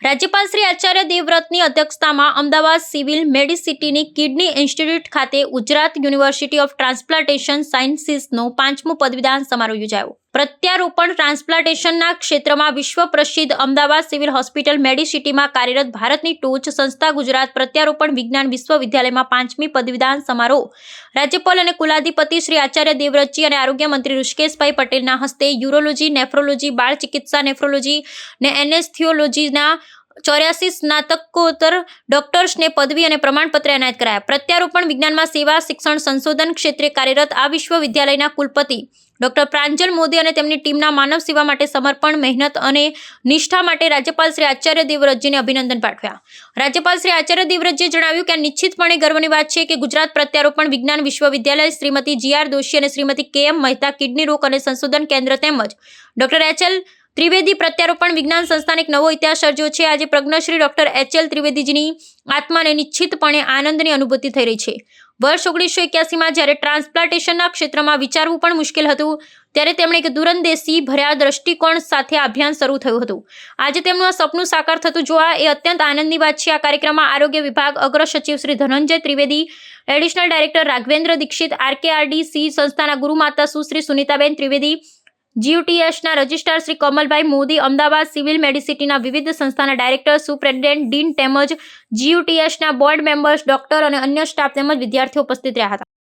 રાજ્યપાલ શ્રી આચાર્ય દેવવ્રતની અધ્યક્ષતામાં Ahmedabad civil મેડિસિટીની kidney institute ખાતે ગુજરાત યુનિવર્સિટી ઓફ ટ્રાન્સપ્લાન્ટેશન સાયન્સીસનો 5મો પદવીદાન સમારોહ યોજાયો। પ્રત્યારોપણ ટ્રાન્સપ્લાન્ટેશનના ક્ષેત્રમાં વિશ્વ પ્રસિદ્ધ અમદાવાદ સિવિલ હોસ્પિટલ મેડિસિટીમાં કાર્યરત ભારતની ટોચ સંસ્થા ગુજરાત પ્રત્યારોપણ વિજ્ઞાન વિશ્વવિદ્યાલયમાં 5મી પદવીદાન સમારોહ રાજ્યપાલ અને કુલાધિપતિ શ્રી આચાર્ય દેવવ્રતજી અને આરોગ્ય મંત્રી ઋષિકેશભાઈ પટેલના હસ્તે યુરોલોજી, નેફ્રોલોજી, બાળ ચિકિત્સા નેફ્રોલોજી ને એનેસ્થિયોલોજીના 84 સ્નાતકોત્તર ડોક્ટર્સને પદવી અને પ્રમાણપત્ર એનાયત કરાયા। પ્રત્યારોપણ વિજ્ઞાનમાં સેવા, શિક્ષણ, સંશોધન ક્ષેત્રે કાર્યરત આ વિશ્વવિદ્યાલયના કુલપતિ ડોક્ટર પ્રાંજલ મોદી અને તેમની ટીમના માનવ સેવા માટે સમર્પણ, મહેનત અને નિષ્ઠા માટે રાજ્યપાલ શ્રી આચાર્ય દેવવ્રતજીને અભિનંદન પાઠવ્યા। રાજ્યપાલ શ્રી આચાર્ય દેવવ્રતજીએ જણાવ્યું કે આ નિશ્ચિતપણે ગર્વની વાત છે કે ગુજરાત પ્રત્યારોપણ વિજ્ઞાન વિશ્વવિદ્યાલય, શ્રીમતી GR દોશી અને શ્રીમતી KM મહેતા કિડની રોગ અને સંશોધન કેન્દ્ર તેમજ ડોક્ટર HL ત્રિવેદી પ્રત્યારોપણ વિજ્ઞાન સંસ્થાને એક નવો ઇતિહાસ સર્જ્યો છે। આજે પ્રજ્ઞશ્રી ડોક્ટર HL ત્રિવેદીજીની આત્માને નિશ્ચિતપણે આનંદની અનુભૂતિ થઈ રહી છે। વર્ષ 1981માં જ્યારે ટ્રાન્સપ્લાન્ટેશનના ક્ષેત્રમાં વિચારવું પણ મુશ્કેલ હતું ત્યારે તેમણે એક દૂરંદેશી ભર્યા દ્રષ્ટિકોણ સાથે અભિયાન શરૂ થયું હતું। આજે તેમનું આ સપનું સાકાર થતું જોવા એ અત્યંત આનંદની વાત છે। આ કાર્યક્રમમાં આરોગ્ય વિભાગ અગ્ર સચિવ Shri Dhananjay Trivedi, additional director Raghavendra Dixit, RKRDC સંસ્થાના ગુરુમાતા સુશ્રી સુનીતાબેન ત્રિવેદી, GUTSના રજિસ્ટ્રાર શ્રી કમલભાઈ મોદી, અમદાવાદ સિવિલ મેડિસિટીના વિવિધ સંસ્થાના ડાયરેક્ટર, સુપ્રેસિડેન્ટ, ડીન તેમજ GUTSના બોર્ડ મેમ્બર્સ, ડોક્ટર અને અન્ય સ્ટાફ તેમજ વિદ્યાર્થીઓ ઉપસ્થિત રહ્યા હતા।